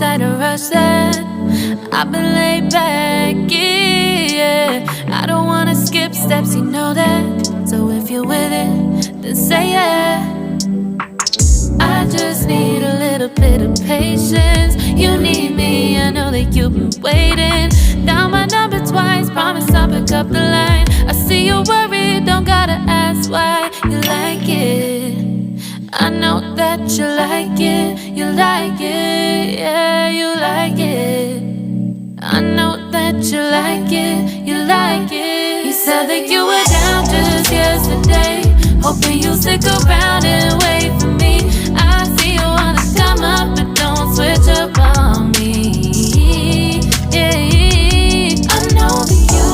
tight to rush that. I've been laid back, yeah. I don't wanna skip steps, you know that. So if you're with it, then say yeah. I just need a little bit of patience. You need me, I know that you've been waiting. Down my number twice, promise I'll pick up the line. I see you worried, don't gotta ask why. You like it, I know that you like it. You like it, yeah, you like it. I know that you like it, you like it. You said that you were down just yesterday, hoping you'll stick around and wait for me. I see you wanna come up, but don't switch up on me. Yeah, I know that you,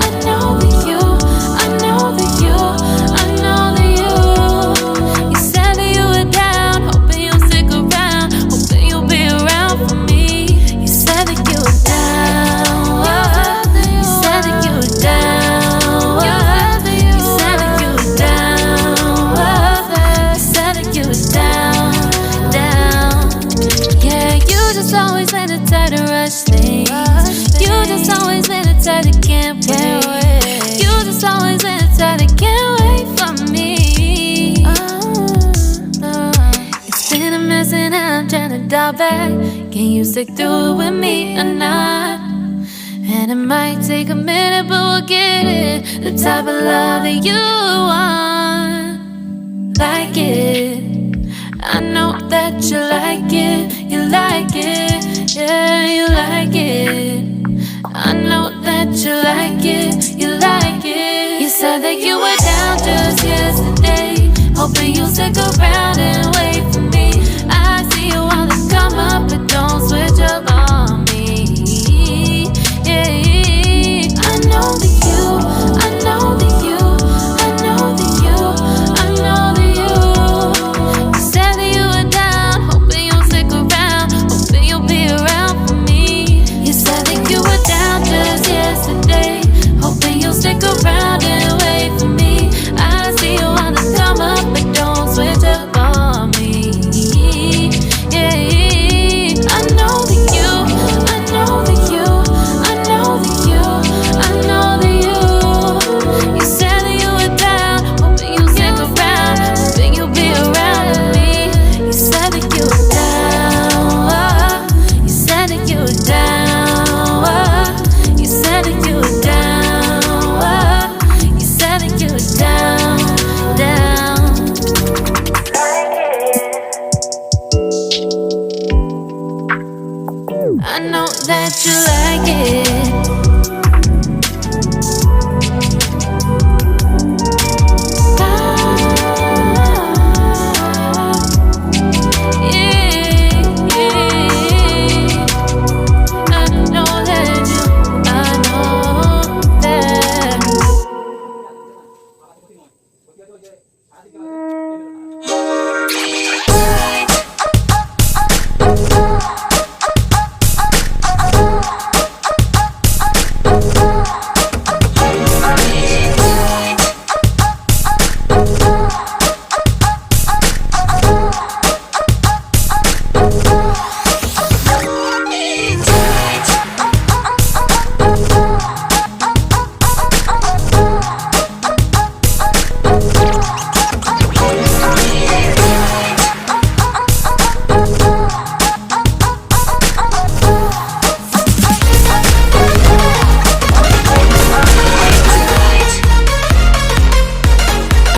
I know that you, I know that you, I know that you. You said that you were down, hoping you'll stick around, hoping you'll be around for me. You said that you were down, you said that you were down, you said that you were down, you said that you were down, down. Yeah, you just always been the type to rush things. You just always been the type that can't wait. You just always been the type that can't wait for me. It's been a mess and I'm trying to dial back. Can you stick through it with me or not? And it might take a minute, but we'll get it. The type of love that you want, like it. I know that you like it, you like it, yeah, you like it. I know that you like it, you